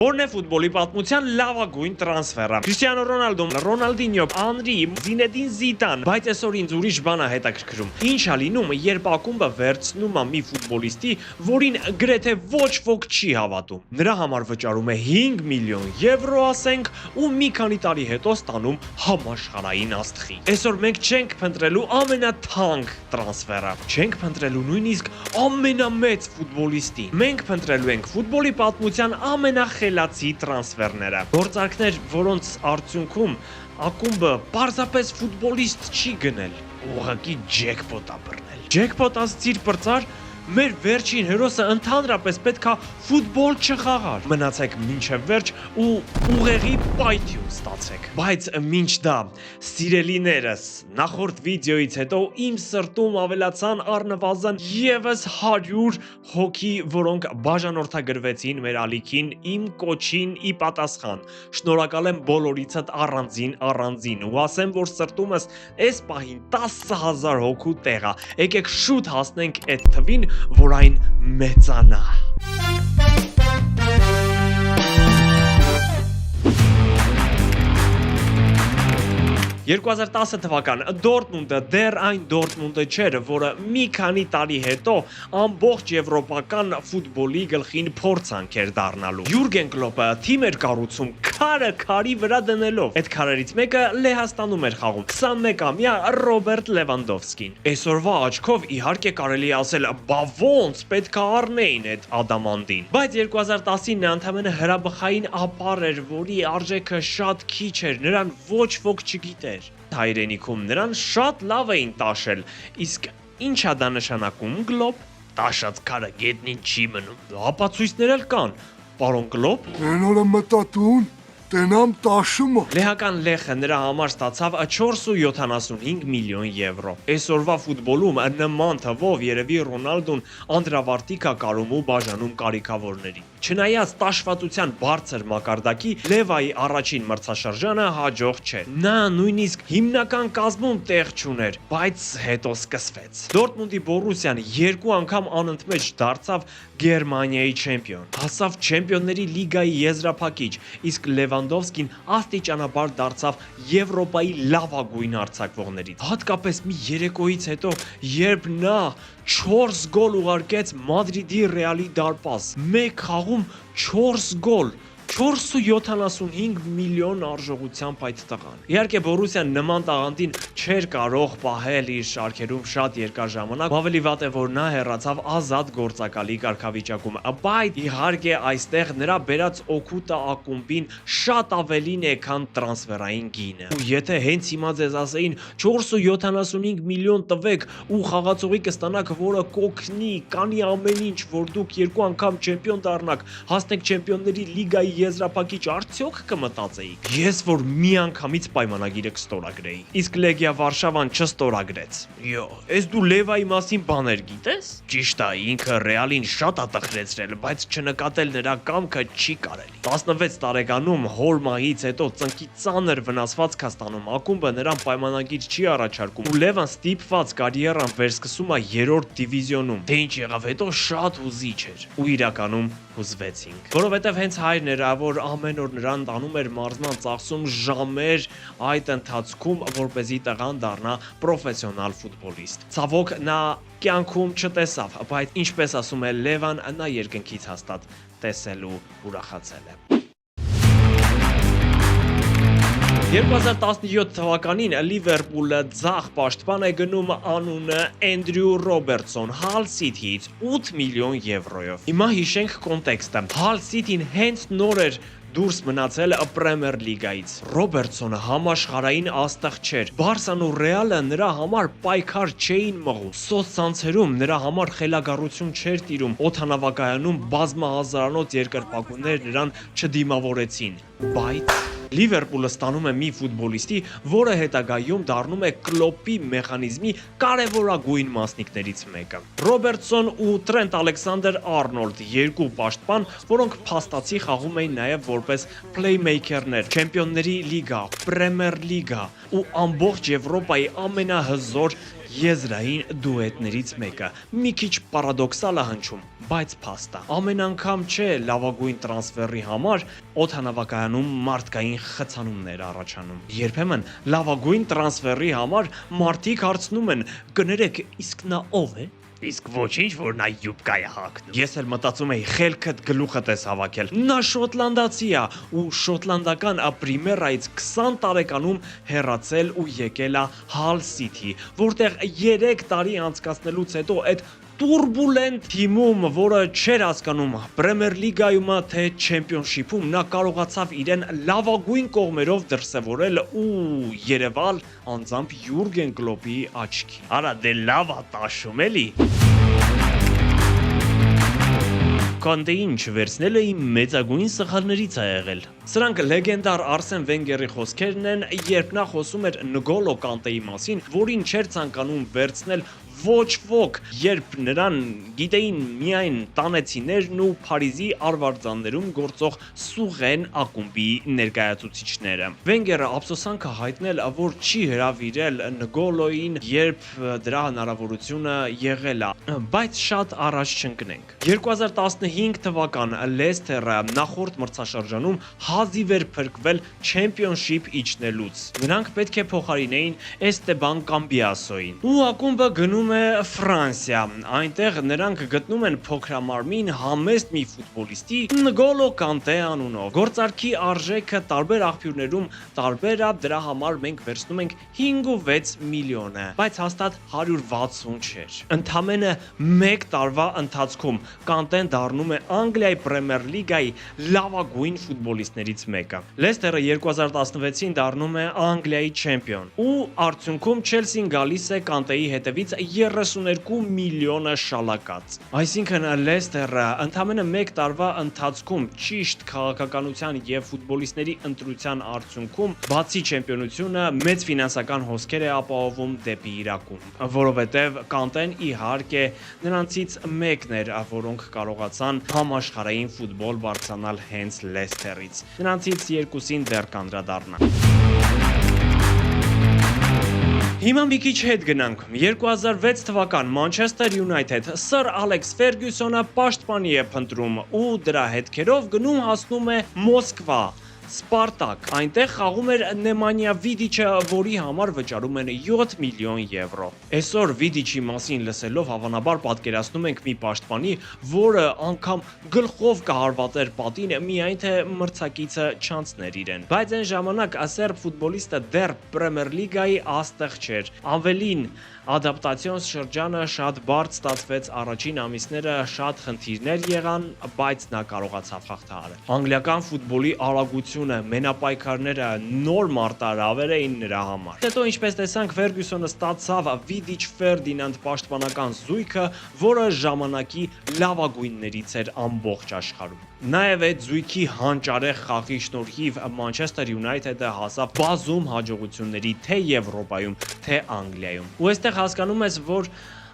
Որն է ֆուտբոլի պատմության լավագույն տրանսֆերը։ Քրիստիանո Ռոնալդոն, Ռոնալդինյո, Անրի, Զինեդին Զիդան, բայց այսօր ինձ ուրիշ բան է հետաքրքրում։ Ինչ է լինում, երբ ակումբը վերցնում է մի ֆուտբոլիստի, որին գրեթե ոչ ոք չի հավատում։ Նրա համար վճարում է 5 միլիոն եվրո, ասենք, ու մի քանի տարի հետո ստանում համաշխարհային աստղի։ Այսօր մենք չենք փնտրելու ամենաթանկ տրանսֆերը, չենք փնտրելու նույնիսկ ամենամեծ ֆուտբոլիստին։ Մենք փնտրելու ենք ֆուտբոլի պատմության ամենախելացի տրանսֆերները։ Գործարքներ, որոնց արդյունքում ակումբը պարզապես ֆուտբոլիստ չի գնել, ուղղակի ջեքպոտ է բռնել։ Ջեքպոտ ասցիր պրծար, մեր վերջին հերոսը ընդհանրապես պետքա ֆուտբոլ չխաղար։ Մնացեք մինչև վերջ ու ուղեղի պայթյուն ստացեք։ Բայց մինչ դա, սիրելիներս, նախորդ վիդեոից հետո իմ սրտում ավելացան առնվազն եւս 100 հոգի, որոնք բաժանորդագրվեցին մեր ալիքին իմ կոչին ի պատասխան։ Շնորհակալ եմ բոլորիցդ առանձին ու ասեմ, որ սրտումս այս պահին 10,000 հոգու տեղ է։ Եկեք շուտ հասնենք այդ թվին, որ այն մեծանա։ 2010 թվական Դորտմունդը դեռ այն Դորտմունդը չէր, որը մի քանի տարի հետո ամբողջ եվրոպական ֆուտբոլի գլխին փորձանք էր դառնալու։ Յուրգեն Կլոպը թիմ էր կառուցում քարը քարի վրա դնելով։ Այդ քարերից մեկը Լեհաստանում էր խաղում 21-ամյա Ռոբերտ Լևանդովսկին։ Այսօրվա աչքով իհարկե կարելի է ասել, բա ոնց պետք է առնեին այդ ադամանդին։ Բայց 2010-ին նա ընդամենը հրաբխային ապար էր, որի արժեքը շատ քիչ էր, նրան ոչ ոք չգիտեր։ Հայրենիքում նրան շատ լավ էին տաշել, իսկ ինչ է դա նշանակում, Գլոբ? Տաշած քարը գետնին չի մնում։ Ապացույցներ էլ կան, պարոն Գլոբ։ Նորը մտա տուն, տենամ տաշումը։ Լեհական Լեխը նրա համար ստացավ 4.75 միլիոն եվրո։ Այսօրվա ֆուտբոլում նման թվով երևի Ռոնալդոն անդրավարտիկ է կարում ու բաժանում կարիքավորների։ Չնայած տաշվածության բարձր մակարդակի, Լևայի առաջին մրցաշրջանը հաջող չէր։ Նա նույնիսկ հիմնական կազմում տեղ չուներ, բայց հետո սկսվեց։ Դորտմունդի Բորուսիան 2 անգամ անընդմեջ դարձավ Գերմանիայի չեմպիոն։ Հասավ Չեմպիոնների լիգայի եզրափակիչ, իսկ Լևանդովսկին աստիճանաբար դարձավ Եվրոպայի լավագույն արձակվողներից։ Հատկապես մի երեկոյից հետո, երբ նա 4 գոլ ուղարկեց Մադրիդի Ռեալի դարպաս, մեկ խաղում 4 գոլ, 4.75 միլիոն արժողությամբ այդ տղան։ Իհարկե Բորուսիան նման տաղանդին չէր կարող պահել իր շարքերում շատ երկար ժամանակ, ավելի վատ է, որ նա հեռացավ ազատ գործակալի կարգավիճակում, բայց իհարկե այստեղ նրա բերած օգուտը ակումբին շատ ավելին է, քան տրանսֆերային գինը։ Ու եթե հենց հիմա ձեզ ասեին 4.75 միլիոն տվեք ու խաղացողի կստանաք, որը կօգնի, կանի ամեն ինչ, որ դուք 2 անգամ չեմպիոն դառնաք, հասնեք Չեմպիոնների լիգայի եզրափակիչ, արդյոք կմտածեիք։ Ես որ մի անգամից պայմանագիրը կստորագրեի, իսկ Լեգիա Վարշավան չստորագրեց։ Յո, ես դու Լևայի մասին բաներ գիտես։ Ճիշտ է, ինքը Ռեալին շատ է տխրեցրել, բայց չնկատել նրա կամքը չի կարելի։ 16 տարեկանում հոր մահից հետո ծնկի ծանր վնասվածք է ստանում, ակումբը նրան պայմանագիր չի առաջարկում, ու Լևան ստիպված կարիերան վերսկսում է 3-րդ դիվիզիոնում։ Դե ինչ եղավ հետո շատ հուզիչ էր, ու իրականում հուզվեցինք, որովհետև հենց հայրն էր, որ ամեն օր նրան տանում էր մարզման ծախսում ժամեր այդ ընթացքում, որպեսզի տղան դառնա պրոֆեսիոնալ ֆուտբոլիստ։ Ցավոք նա կյանքում չտեսավ, բայց ինչպես ասում է Լևան, նա երկնքից հաստատ տեսել ու ուրախացել է։ 2017 թվականին Լիվերպուլը ձախ պաշտպան է գնում անունը Էնդրյու Ռոբերտսոն Հալ Սիթիից 8 միլիոն եվրոյով։ Հիմա հիշենք կոնտեքստը։ Հալ Սիթին հենց նոր էր դուրս մնացել Պրեմիեր լիգայից։ Ռոբերտսոնը համաշխարհային աստղ չէր։ Բարսան ու Ռեալը նրա համար պայքար չէին մղում։ Սոցցանցերում նրա համար խելագարություն չէր տիրում։ Օդանավակայանում բազմահազարանոց երկրպագուներ նրան չդիմավորեցին։ Բայց Լիվերպուլը ստանում է մի ֆուտբոլիստի, որը հետագայում դառնում է Կլոպի մեխանիզմի կարևորագույն մասնիկներից մեկը։ Ռոբերտսոն ու Տրենտ Ալեքսանդր-Արնոլդ, երկու պաշտպան, որոնք փաստացի խաղում էին նաև որպես փլեյմեյքերներ, Չեմպիոնների լիգա, Պրեմիեր լիգա ու ամբողջ Եվրոպայի ամենահզոր եզրային դուետներից մեկը։ Մի քիչ պարադոքսալ է հնչում, բայց փաստ է։ Ամեն անգամ չէ լավագույն տրանսֆերի համար օդանավակայանում մարդկային խցանումներ առաջանում։ Երբեմն լավագույն տրանսֆերի համար մարդիկ հարցնում են՝ կներեք, իսկ նա ով է։ Իսկ ոչինչ, որ նա յուբկա է հագնում։ Ես էլ մտածում էի, խելքդ գլուխդ ես հավաքել։ Նա շոտլանդացի է ու շոտլանդական պրիմերայից 20 տարեկանում հեռացել ու եկել է Hull City, որտեղ 3 տարի անցկացնելուց հետո այդ турբուլենտ թիմում, որը չէր հասկանում Պրեմիեր լիգայում թե Չեմպիոնշիփում, նա կարողացավ իրեն լավագույն կողմերով դրսևորել ու երևալ անձամբ Յուրգեն Կլոպի աչքի։ Արա դե լավ է տաշում էլի։ Կոնտեին չվերցնելը իմ մեծագույն սխալներից է եղել։ Սրանք լեգենդար Արսեն Վենգերի խոսքերն են, երբ նա խոսում էր Նգոլո Կանտեի մասին, որին չէր ցանկանում վերցնել ոչ ոք, երբ նրան գիտեին միայն տանեցիներն ու Փարիզի արվարձաններում գործող Սուղեն ակումբի ներկայացուցիչները։ Վենգերը ափսոսանք է հայտնել, որ չի հրավիրել Նգոլոին, երբ դրա հնարավորությունը եղել է, բայց շատ առաջ չընկնենք։ 2015 թվական Լեսթերը նախորդ մրցաշրջանում հազիվ էր փրկվել Չեմպիոնշիփ իջնելուց։ Նրանք պետք է փոխարինեին Էստեբան Կամբիասոին։ Ու ակումբը գնում է Ֆրանսիա, այնտեղ նրանք գտնում են փոքրամարմին համեստ մի ֆուտբոլիստի Նգոլո Կանտե անունով։ Գործարքի արժեքը տարբեր աղբյուրներում տարբեր է, դրա համար մենք վերցնում ենք 5-6 միլիոն, բայց հաստատ 160 չէր։ Ընդամենը 1 տարվա ընթացքում Կանտեն դառնում է Անգլիայի Պրեմիեր լիգայի լավագույն ֆուտբոլիստներից մեկը։ Լեսթերը 2016-ին դառնում է Անգլիայի չեմպիոն ու արդյունքում Չելսին գալիս է Կանտեի հետևից 32 միլիոնը շալակած։ Այսինքն Լեսթերը ընդամենը 1 տարվա ընթացքում ճիշտ քաղաքականության եւ ֆուտբոլիստների ընտրության արդյունքում բացի չեմպիոնությունը մեծ ֆինանսական հոսքեր է ապահովում դեպի իր ակումբ, որովհետեւ Կանտեն իհարկե նրանցից մեկն էր, որոնք կարողացան համաշխարհային ֆուտբոլ բարձրանալ հենց Լեսթերից։ Նրանցից երկուսին դեռ կանդրադառնանք։ Հիմա մի քիչ հետ գնանք։ 2006 թվական Մանչեսթեր Յունայթեդ Սըր Ալեքս Ֆերգյուսոնը պաշտպանի է փնտրում ու դրա հետքերով գնում հասնում է Մոսկվա, Սպարտակ։ Այնտեղ խաղում էր Նեմանյա Վիդիչը, որի համար վճարում են 7 միլիոն եվրո։ Այսօր Վիդիչի մասին լսելով հավանաբար պատկերացնում ենք մի պաշտպանի, որը անգամ գլխով կհարվածեր պատին, միայն թե մրցակիցը չանցներ իրեն։ Բայց այն ժամանակ սերբ ֆուտբոլիստը դեռ Պրեմիեր լիգայի աստղ չէր։ Ավելին, ադապտացիոն շրջանը շատ բարդ ստացվեց, առաջին ամիսները շատ խնդիրներ եղան, բայց նա կարողացավ հաղթահարել։ Անգլիական ֆուտբոլի արագությունը, մենապայքարները նոր մարտահրավեր էին նրա համար։ Հետո ինչպես տեսանք, Ֆերգյուսոնը ստացավ Վիդիչ Ֆերդինանդ պաշտպանական զույգը, որը ժամանակի լավագույններից էր ամբողջ աշխարհում։ Նաև այդ զույգի հանճարեղ խաղի շնորհիվ Մանչեսթեր Յունայթեդը հասավ բազում հաջողությունների թե Եվրոպայում, թե Անգլիայում։ Ու այստեղ հասկանում ես, որ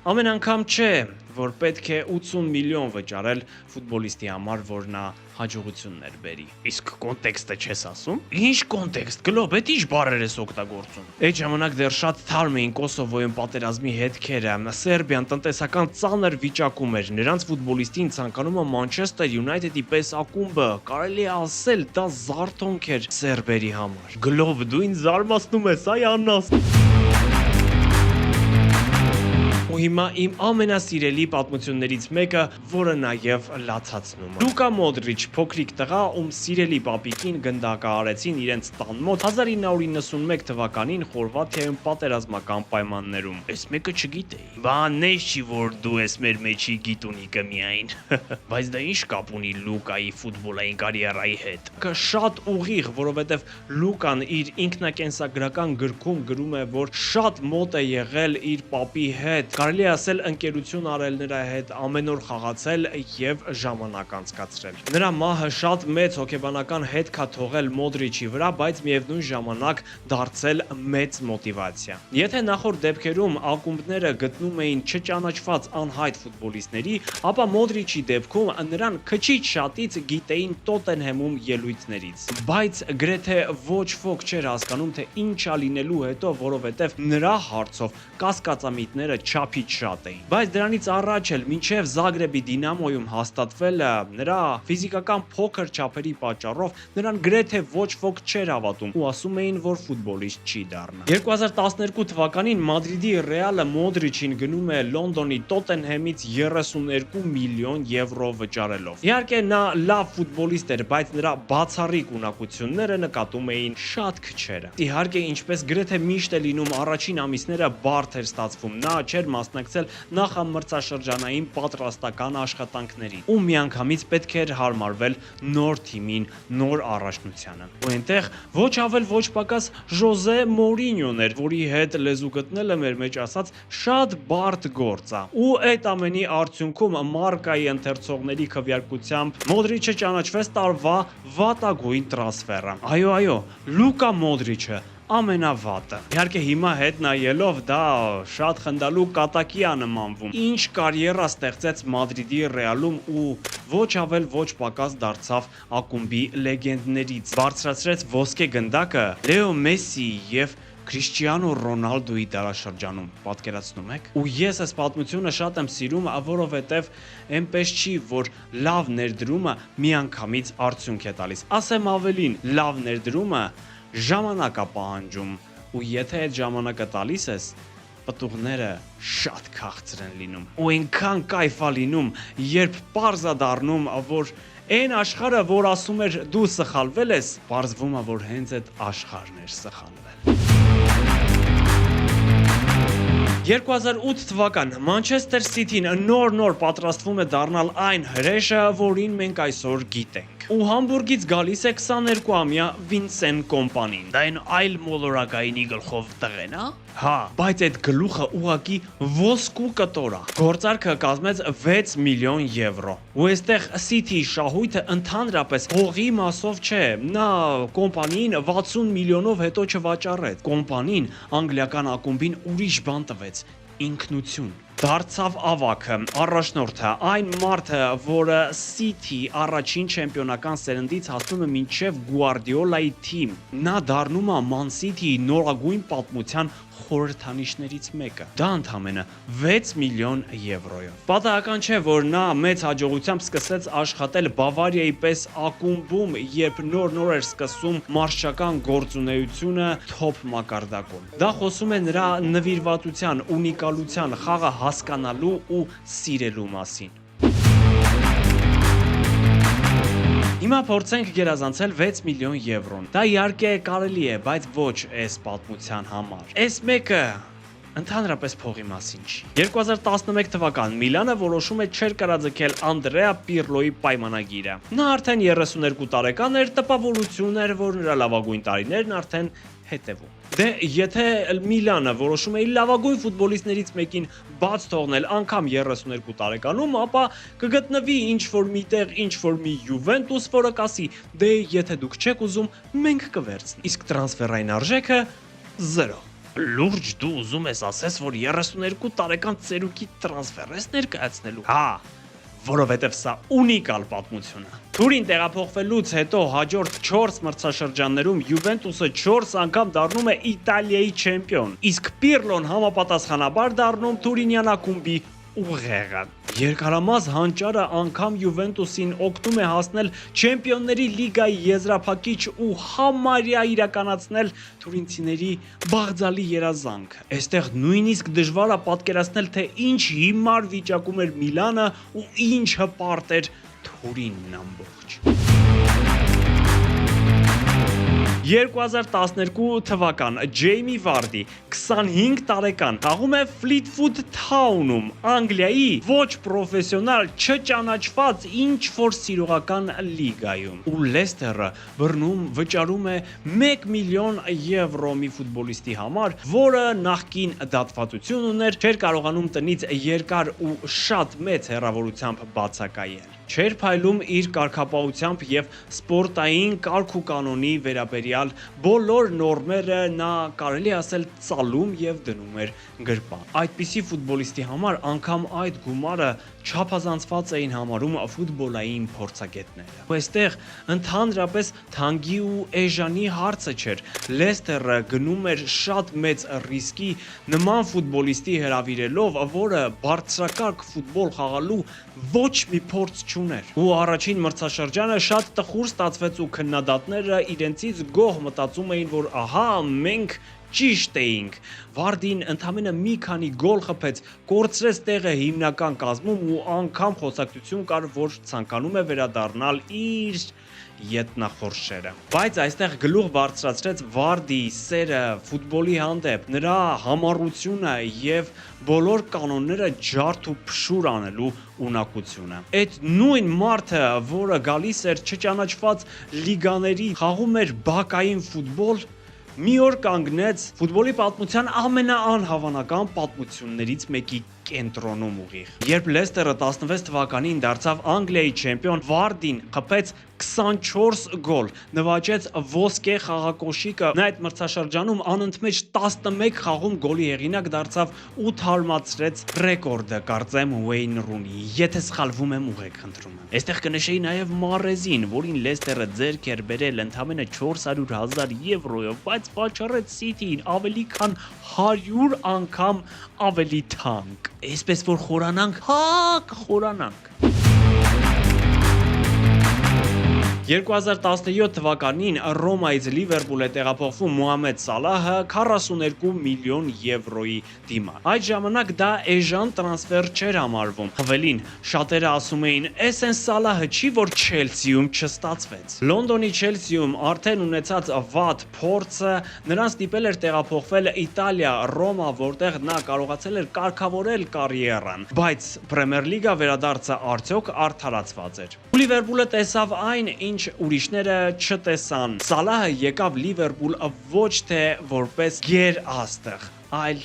ամեն անգամ չէ, որ պետք է 80 միլիոն վճարել ֆուտբոլիստի համար, որ նա հաջողություններ բերի։ Իսկ կոնտեքստը չես ասում։ Ինչ կոնտեքստ, գլոբ, այդ ինչ բառեր ես օգտագործում։ Այդ ժամանակ դեռ շատ թարմ էին Կոսովոյում պատերազմի հետքերը։ Սերբիան տնտեսական ծանր վիճակում էր։ Նրանց ֆուտբոլիստին ցանկանում է Մանչեսթեր Յունայթեդի պես ակումբը, կարելի է ասել, դա զարթոնք էր սերբերի համար։ Գլոբ, դու ինձ զարմացնում ես, այ աննաս։ Ու հիմա իմ ամենասիրելի պատմություններից մեկը, որը նաև լացացնում է։ Լուկա Մոդրիչ, փոքրիկ տղա, ում սիրելի պապիկին գնդակահարեցին իրենց տան մոտ 1991 թվականին Խորվաթիայում պատերազմական պայմաններում։ Այս մեկը չգիտեի։ Բանես չի, որ դու ես մեր մեջի գիտունիկը միայն։ Բայց դա ինչ կապ ունի Լուկայի ֆուտբոլային կարիերայի հետ։ Կա շատ ուղիղ, որովհետև Լուկան իր ինքնակենսագրական գրքում գրում է, որ շատ մոտ է եղել իր պապի հետ։ Կարելի է ասել ընկերություն արել նրա հետ, ամեն օր խաղացել եւ ժամանակ անցկացրել։ Նրա մահը շատ մեծ հոգեբանական հետք է թողել Մոդրիչի վրա, բայց միևնույն ժամանակ դարձել մեծ մոտիվացիա։ Եթե նախորդ դեպքերում ակումբները գտնում էին չճանաչված անհայտ ֆուտբոլիստների, ապա Մոդրիչի դեպքում նրան քչից շատից գիտեին Տոտենհեմում ելույթներից, բայց գրեթե ոչ ոք չէր հասկանում, թե ինչա լինելու հետո, որովհետև նրա հարցով կասկածամիտները չափից շատ էին։ Բայց դրանից առաջ էլ մինչև Զագրեբի Դինամոյում հաստատվելը, նրա ֆիզիկական փոքր չափերի պատճառով նրան գրեթե ոչ ոք չէր հավատում ու ասում էին, որ ֆուտբոլիստ չի դառնա։ 2012 թվականին Մադրիդի Ռեալը Մոդրիչին գնում է Լոնդոնի Տոտենհեմից 32 միլիոն եվրո վճարելով։ Իհարկե նա լավ ֆուտբոլիստ էր, բայց նրա բացառիկ ունակությունները նկատում էին շատ քչերը։ Իհարկե, ինչպես գրեթե միշտ է լինում, առաջին ամիսները բարդ էր ստացվում։ Նա չէր մասնակցել նախամրցաշրջանային պատրաստական աշխատանքներին ու միանգամից պետք էր հարմարվել նոր թիմին, նոր առաջնությանը։ Ու այնտեղ ոչ ավել ոչ պակաս Ժոզե Մորինյոն էր, որի հետ լեզու գտնելը մեր մեջ ասած շատ բարդ գործ է։ Ու այդ ամենի արդյունքում Մարկայի ընթերցողների քվեարկությամբ Մոդրիչը ճանաչվեց տարվա վատագույն տրանսֆերը։ Այո, Լուկա Մոդրիչը ամենավատը։ Իհարկե հիմա հետ նայելով դա շատ խնդալու կատակի է նմանվում։ Ինչ կարիերա ստեղծեց Մադրիդի Ռեալում ու ոչ ավել ոչ պակաս դարձավ ակումբի լեգենդներից։ Բարձրացրեց ոսկե գնդակը Լեո Մեսսիի եւ Քրիշտիանո Ռոնալդոյի դարաշրջանում, պատկերացնում եք։ Ու ես այս պատմությունը շատ եմ սիրում, որովհետև այնպես չի, որ լավ ներդրումը միանգամից արդյունք է տալիս։ Ասեմ ավելին, լավ ներդրումը ժամանակ է պահանջում, ու եթե այդ ժամանակը տալիս ես, պտուղները շատ քաղցր են լինում։ Ու այնքան կայֆ է լինում, երբ պարզ է դառնում, որ այն աշխարհը, որ ասում էր դու սխալվել ես, պարզվում է, որ հենց այդ աշխարհն էր սխալվել։ 2008 թվական Մանչեսթեր Սիթին նոր պատրաստվում է դառնալ այն հրեշը, որին մենք այսօր գիտենք։ Ու Համբուրգից գալիս է 22-ամյա Վինսեն Կոմպանին։ Դա այն այլ մոլորակայինի գլխով տղեն, հա, բայց այդ գլուխը ուղակի ոսկու կտոր է։ Գործարքը կազմեց 6 միլիոն եվրո։ Ու այստեղ Սիթիի շահույթը ընդհանրապես հողի մասով չէ։ Նա Կոմպանիին 60 միլիոնով հետո չվաճառեց։ Կոմպանին անգլիական ակումբին ուրիշ բան տվեց՝ ինքնություն։ Դարձավ ավագը, առաջնորդը, այն մարդը, որը City առաջին չեմպիոնական սերնդից հասնում է մինչև Գուարդիոլայի թիմ։ Նա դառնում է Man City-ի նորագույն պատմության խորհրդանիշներից մեկը։ Դա ընդամենը 6 միլիոն եվրոյով։ Պատահական չէ, որ նա մեծ հաջողությամբ սկսեց աշխատել Բավարիայի պես ակումբում, երբ նոր էր սկսում մարշչական գործունեությունը թոփ մակարդակում։ Դա խոսում է նրա նվիրվածության, ունիկալության, խաղը հասկանալու ու սիրելու մասին։ Հիմա փորձենք գերազանցել 6 միլիոն եվրոն։ Դա իհարկե կարելի է, բայց ոչ այս պատմության համար։ Այս մեկը ընդհանրապես փողի մասին չի։ 2011 թվական Միլանը որոշում է չէր կարաձգել Անդրեա Պիրլոյի պայմանագիրը։ Նա արդեն 32 տարեկան էր, տպավորություն էր, որ նրա լավագույն տարիներն արդեն հետևում։ Դե եթե Միլանը որոշում է իր լավագույն ֆուտբոլիստներից մեկին բաց թողնել անգամ 32 տարեկանում, ապա կգտնվի ինչ-որ միտեղ, ինչ-որ մի Յուվենտուս, որը կասի, դե եթե դուք չեք ուզում, մենք կվերցնենք։ Իսկ տրանսֆերային արժեքը 0։ Լուրջ դու ուզում ես ասես, որ 32 տարեկան ծերուկի տրանսֆեր ես ներկայացնելու։ Հա, որովհետև սա ունիկալ պատմություն է։ Թուրին տեղափոխվելուց հետո հաջորդ 4 մրցաշրջաններում Յուվենտուսը 4 անգամ դառնում է Իտալիայի չեմպիոն, իսկ Պիրլոն համապատասխանաբար դառնում Թուրինյան ակումբի ուղեղը։ Երկարամաս հանճարը անգամ Յուվենտուսին օգնում է հասնել Չեմպիոնների լիգայի եզրափակիչ ու համարյա իրականացնել թուրինցիների բաղձալի երազանքը։ Այստեղ նույնիսկ դժվար է պատկերացնել, թե ինչ հիմար վիճակում էր Միլանը ու ինչ հպարտ էր Թուրինն ամբողջ։ 2012 թվական Ջեյմի Վարդի 25 տարեկան խաղում է Ֆլիտվուդ Թաունում, Անգլիայի ոչ պրոֆեսիոնալ չճանաչված ինչ-որ սիրողական լիգայում։ Ու Լեսթերը բռնում վճարում է 1 միլիոն եվրո մի ֆուտբոլիստի համար, որը նախկին դատվածություն ուներ, չէր կարողանում տնից երկար ու շատ մեծ հեռավորությամբ բացակայել։ Չէր փայլում իր կարգապահությամբ եւ սպորտային կարգ ու կանոնի վերաբերյալ բոլոր նորմերը նա կարելի ասել ծալում եւ դնում էր գրպան։ Այդպիսի ֆուտբոլիստի համար անգամ այդ գումարը չափազանցված էին համարում ֆուտբոլային փորձագետները։ Ու այստեղ ընդհանրապես թանգի ու էժանի հարցը չէր։ Լեսթերը գնում էր շատ մեծ ռիսկի նման ֆուտբոլիստի հրավիրելով, որը բարձրակարգ ֆուտբոլ խաղալու ոչ մի փորձ չուներ։ Ու առաջին մրցաշրջանը շատ տխուր ստացվեց ու քննադատները իրենցից գոհ մտածում էին, որ ահա մենք ճիշտ էինք։ Վարդին ընդամենը մի քանի գոլ խփեց, կորցրեց տեղը հիմնական կազմում ու անգամ խոսակցություն կար, որ ցանկանում է վերադառնալ իր ետնախորշերը։ Բայց այստեղ գլուխ բարձրացրեց Վարդիի սերը ֆուտբոլի հանդեպ, նրա համառությունը եւ բոլոր կանոնները ջարդ ու փշուր անելու ունակությունը։ Այդ նույն մարդը, որը գալիս էր չճանաչված լիգաների, խաղում էր բակային ֆուտբոլ, մի օր կանգնեց ֆուտբոլի պատմության ամենաանհավանական պատմություններից մեկի կենտրոնում ուղիղ։ Երբ Լեսթերը 16 թվականին դարձավ Անգլիայի չեմպիոն, Վարդին խփեց 24 գոլ, նվաճեց ոսկե խաղակոշիկը, նա այդ մրցաշրջանում անընդմեջ 11 խաղում գոլի հեղինակ դարձավ ու թարմացրեց ռեկորդը, կարծեմ Ուեյն Ռունիի, եթե սխալվում եմ ուղեք խնդրում եմ։ Այստեղ կնշեի նաև Մարեզին, որին Լեսթերը ձեռք էր բերել ընդամենը 400,000 եվրոյով, բայց վաճառեց Սիթիին ավելի քան 100 անգամ ավելի թանկ։ Այսպես որ խորանանք, կխորանանք։ 2017 թվականին Ռոմայից Լիվերպուլ է տեղափոխվում Մոհամեդ Սալահը 42 միլիոն եվրոյի դիմաց։ Այդ ժամանակ դա էժան տրանսֆեր չէր համարվում։ Ավելին, շատերը ասում էին, էս Սալահը չի, որ Չելսիում չստացվեց։ Լոնդոնի Չելսիում արդեն ունեցած վատ փորձը նրան ստիպել էր տեղափոխվել Իտալիա, Ռոմա, որտեղ նա կարողացել էր կարգավորել կարիերան, բայց Պրեմիեր լիգա վերադարձը արդյոք արդարացված էր։ Լիվերպուլը տեսավ այն, ինչ ուրիշները չտեսան։ Սալահը եկավ Լիվերպուլ ոչ թե որպես գերաստղ, այլ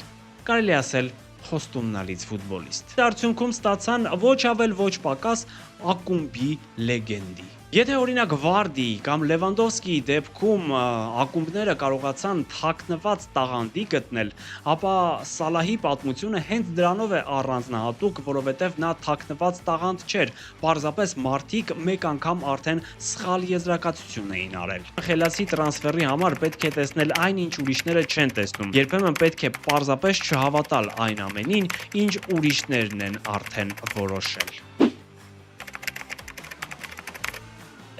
կարելի ասել խոստումնալից ֆուտբոլիստ։ Արդյունքում ստացան ոչ ավել ոչ պակաս ակումբի լեգենդի։ Եթե օրինակ Վարդի կամ Լևանդովսկիի դեպքում ակումբները կարողացան թաքնված տաղանդի գտնել, ապա Սալահի պատմությունը հենց դրանով է առանձնահատուկ, որովհետև նա թաքնված տաղանդ չէր, պարզապես մարդիկ մեկ անգամ արդեն սխալ եզրակացություն էին արել։ Խելացի տրանսֆերի համար պետք է տեսնել այն, ինչ ուրիշները չեն տեսնում։ Երբեմն պետք է պարզապես չհավատալ այն ամենին, ինչ ուրիշներն են արդեն որոշել։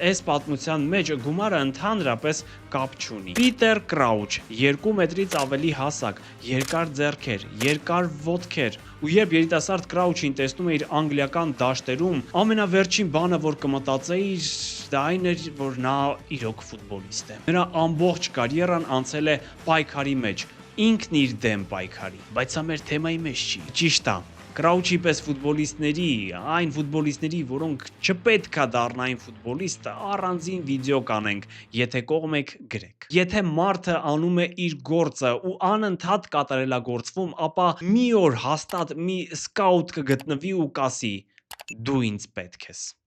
Այս պատմության մեջ գումարը ընդհանրապես կապ չունի։ Պիտեր Կրաուչ, 2 մետրից ավելի հասակ, երկար ձեռքեր, երկար ոտքեր, ու երբ երիտասարդ Կրաուչին տեսնում էիր անգլիական դաշտերում, ամենավերջին բանը, որ կմտածեիր, դա այն էր, որ նա իրոք ֆուտբոլիստ է։ Նրա ամբողջ կարիերան անցել է պայքարի մեջ, ինքն իր դեմ պայքարի, բայց սա մեր թեմայի մեջ չի։ Ճիշտ է։ Կրաուչի պես ֆուտբոլիստների, այն ֆուտբոլիստների, որոնք չպետքա դառնային ֆուտբոլիստ, առանձին վիդեո կանենք, եթե կողմ եք գրեք։ Եթե մարդը անում է իր գործը ու անընդհատ կատարելագործվում, ապա մի օր հաստատ մի սկաուտ կգտնվի ու կասի՝ դու ինձ պետք ես։